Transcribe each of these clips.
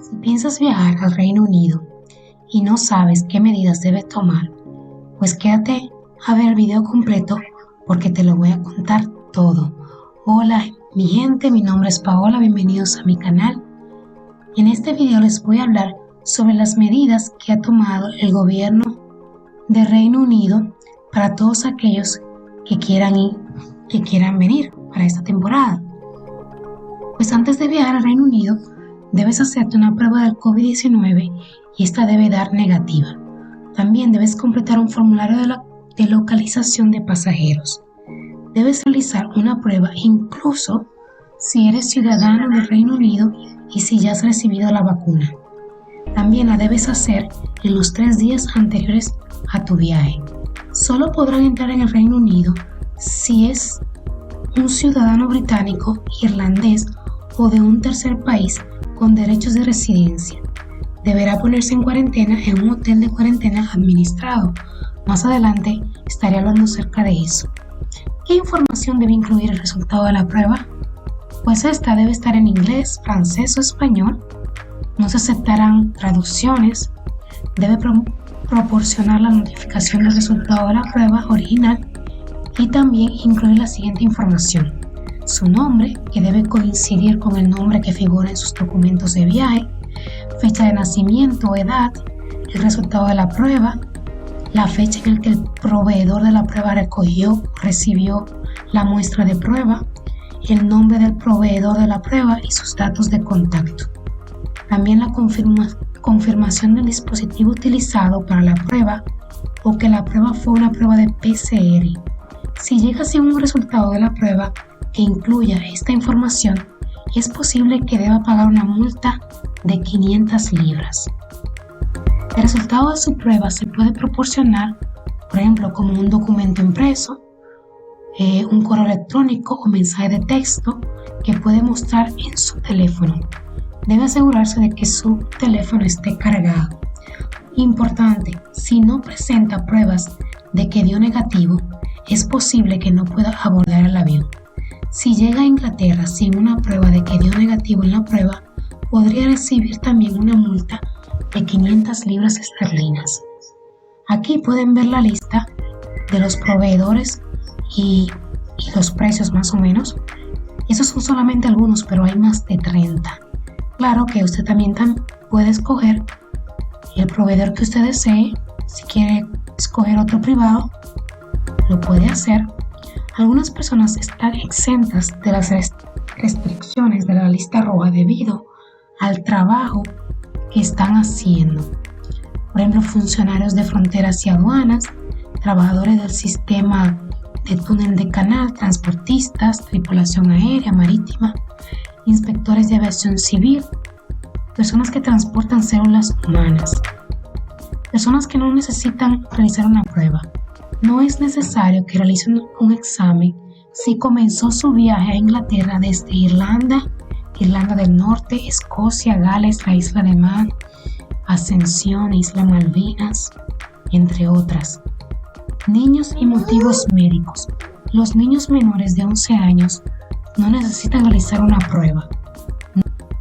Si piensas viajar al Reino Unido y no sabes qué medidas debes tomar, pues quédate a ver el video completo porque te lo voy a contar todo. Hola mi gente, mi nombre es Paola, bienvenidos a mi canal. En este video les voy a hablar sobre las medidas que ha tomado el gobierno de Reino Unido para todos aquellos que quieran ir, que quieran venir para esta temporada. Pues antes de viajar al Reino Unido, debes hacerte una prueba del COVID-19 y esta debe dar negativa. También debes completar un formulario de localización de pasajeros. Debes realizar una prueba incluso si eres ciudadano del Reino Unido y si ya has recibido la vacuna. También la debes hacer en los 3 días anteriores a tu viaje. Solo podrán entrar en el Reino Unido si es un ciudadano británico, irlandés o de un tercer país con derechos de residencia. Deberá ponerse en cuarentena en un hotel de cuarentena administrado. Más adelante estaré hablando acerca de eso. ¿Qué información debe incluir el resultado de la prueba? Pues esta debe estar en inglés, francés o español. No se aceptarán traducciones. Debe proporcionar la notificación del resultado de la prueba original y también incluir la siguiente información: su nombre, que debe coincidir con el nombre que figura en sus documentos de viaje, fecha de nacimiento o edad, el resultado de la prueba, la fecha en la que el proveedor de la prueba recibió la muestra de prueba, el nombre del proveedor de la prueba y sus datos de contacto. También la confirmación del dispositivo utilizado para la prueba o que la prueba fue una prueba de PCR. Si llega sin un resultado de la prueba que incluya esta información, es posible que deba pagar una multa de 500 libras. El resultado de su prueba se puede proporcionar, por ejemplo, como un documento impreso, un correo electrónico o mensaje de texto que puede mostrar en su teléfono. Debe asegurarse de que su teléfono esté cargado. Importante, si no presenta pruebas de que dio negativo, es posible que no pueda abordar el avión. Si llega a Inglaterra sin una prueba de que dio negativo en la prueba, podría recibir también una multa de 500 libras esterlinas. Aquí pueden ver la lista de los proveedores y los precios más o menos. Esos son solamente algunos, pero hay más de 30. Claro que usted también puede escoger el proveedor que usted desee. Si quiere escoger otro privado, lo puede hacer. Algunas personas están exentas de las restricciones de la lista roja debido al trabajo que están haciendo. Por ejemplo, funcionarios de fronteras y aduanas, trabajadores del sistema de túnel de canal, transportistas, tripulación aérea, marítima, inspectores de aviación civil, personas que transportan células humanas, personas que no necesitan realizar una prueba. No es necesario que realicen un examen si comenzó su viaje a Inglaterra desde Irlanda del Norte, Escocia, Gales, la isla de Man, Ascensión, Isla Malvinas, entre otras. Niños y motivos médicos. Los niños menores de 11 años no necesitan realizar una prueba.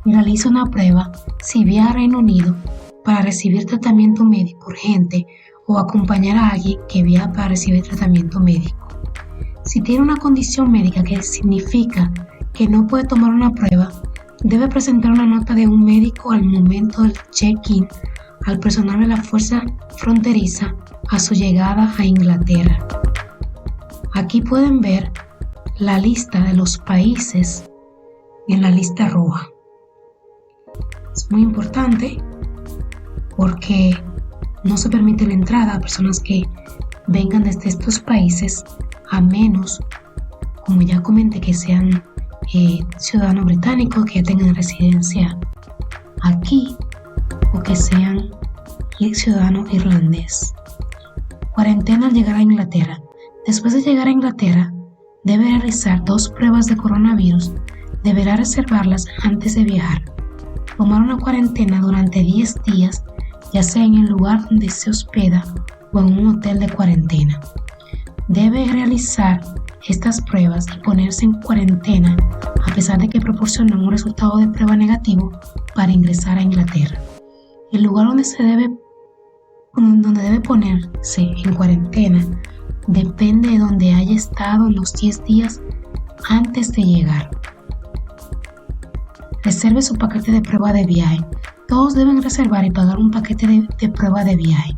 Realiza una prueba si viaja a Reino Unido para recibir tratamiento médico urgente o acompañar a alguien que viaja para recibir tratamiento médico. Si tiene una condición médica que significa que no puede tomar una prueba, debe presentar una nota de un médico al momento del check-in al personal de la fuerza fronteriza a su llegada a Inglaterra. Aquí pueden ver la lista de los países en la lista roja. Es muy importante porque no se permite la entrada a personas que vengan desde estos países, a menos, como ya comenté, que sean ciudadanos británicos, que ya tengan residencia aquí, o que sean ciudadanos irlandés. Cuarentena al llegar a Inglaterra. Después de llegar a Inglaterra, debe realizar 2 pruebas de coronavirus. Deberá reservarlas antes de viajar. Tomar una cuarentena durante 10 días, ya sea en el lugar donde se hospeda o en un hotel de cuarentena. Debe realizar estas pruebas y ponerse en cuarentena a pesar de que proporcionan un resultado de prueba negativo para ingresar a Inglaterra. El lugar donde debe ponerse en cuarentena depende de donde haya estado los 10 días antes de llegar. Reserve su paquete de prueba de viaje. Todos deben reservar y pagar un paquete de prueba de viaje.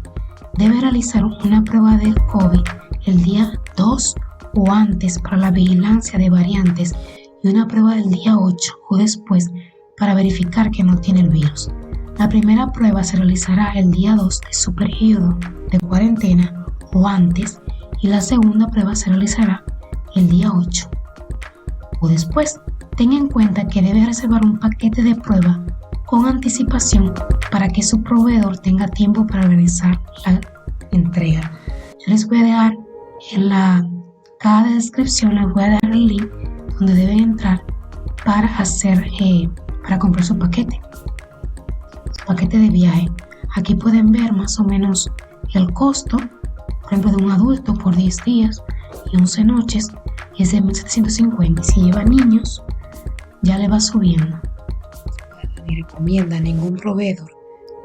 Debe realizar una prueba de COVID el día 2 o antes para la vigilancia de variantes y una prueba del día 8 o después para verificar que no tiene el virus. La primera prueba se realizará el día 2 de su periodo de cuarentena o antes y la segunda prueba se realizará el día 8 o después. Tenga en cuenta que debe reservar un paquete de prueba con anticipación para que su proveedor tenga tiempo para realizar la entrega. Yo les voy a dejar en la caja de descripción, les voy a dar el link donde deben entrar para comprar su paquete de viaje. Aquí pueden ver más o menos el costo, por ejemplo, de un adulto por 10 días y 11 noches es de $1,750. Si lleva niños, ya le va subiendo. Ni recomienda ningún proveedor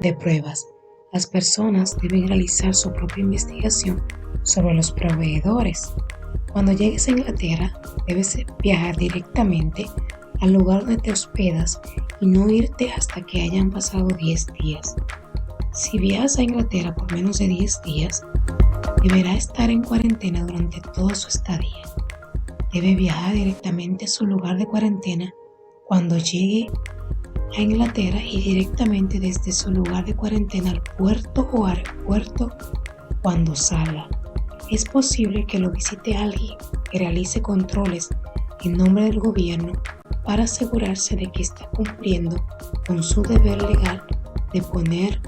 de pruebas. Las personas deben realizar su propia investigación sobre los proveedores. Cuando llegues a Inglaterra, debes viajar directamente al lugar donde te hospedas y no irte hasta que hayan pasado 10 días. Si viajas a Inglaterra por menos de 10 días, deberá estar en cuarentena durante toda su estadía. Debe viajar directamente a su lugar de cuarentena cuando llegue a Inglaterra y directamente desde su lugar de cuarentena al puerto o aeropuerto cuando salga. Es posible que lo visite alguien que realice controles en nombre del gobierno para asegurarse de que está cumpliendo con su deber legal de poner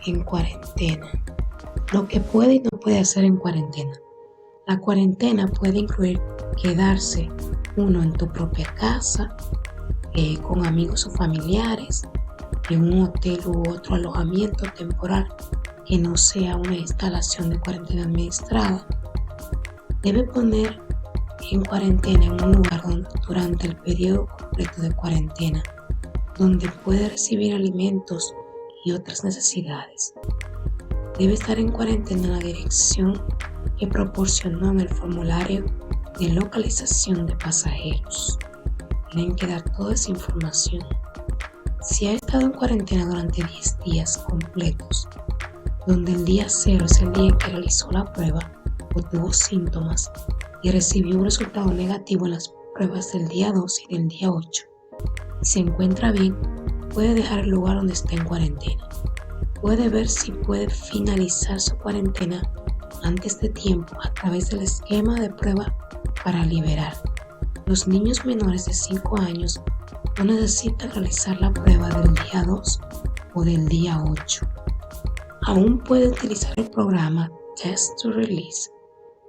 en cuarentena lo que puede y no puede hacer en cuarentena. La cuarentena puede incluir quedarse uno en tu propia casa, con amigos o familiares, en un hotel u otro alojamiento temporal que no sea una instalación de cuarentena administrada. Debe poner en cuarentena en un lugar durante el periodo completo de cuarentena, donde puede recibir alimentos y otras necesidades. Debe estar en cuarentena en la dirección que proporcionó en el formulario de localización de pasajeros. Tienen que dar toda esa información. Si ha estado en cuarentena durante 10 días completos, donde el día 0 es el día en que realizó la prueba o tuvo síntomas y recibió un resultado negativo en las pruebas del día 2 y del día 8, y se encuentra bien, puede dejar el lugar donde está en cuarentena. Puede ver si puede finalizar su cuarentena antes de tiempo a través del esquema de prueba para liberar. Los niños menores de 5 años no necesitan realizar la prueba del día 2 o del día 8. Aún puede utilizar el programa Test to Release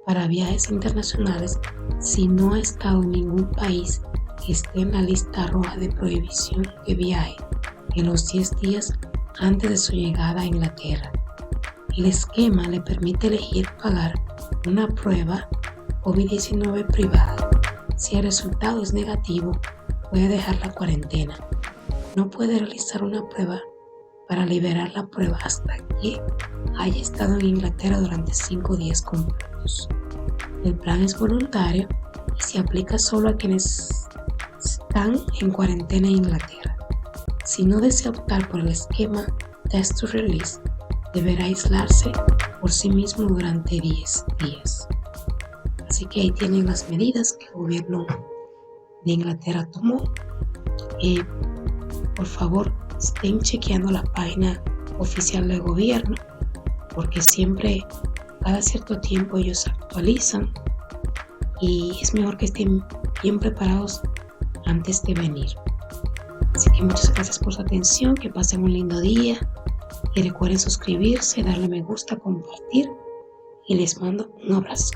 para viajes internacionales si no ha estado en ningún país que esté en la lista roja de prohibición de viaje en los 10 días antes de su llegada a Inglaterra. El esquema le permite elegir pagar una prueba COVID-19 privada. Si el resultado es negativo, puede dejar la cuarentena. No puede realizar una prueba para liberar la prueba hasta que haya estado en Inglaterra durante 5 días completos. El plan es voluntario y se aplica solo a quienes están en cuarentena en Inglaterra. Si no desea optar por el esquema Test to Release, deberá aislarse por sí mismo durante 10 días. Así que ahí tienen las medidas que el gobierno de Inglaterra tomó. Por favor, estén chequeando la página oficial del gobierno, porque siempre, cada cierto tiempo ellos actualizan y es mejor que estén bien preparados antes de venir. Así que muchas gracias por su atención, que pasen un lindo día y recuerden suscribirse, darle me gusta, compartir y les mando un abrazo.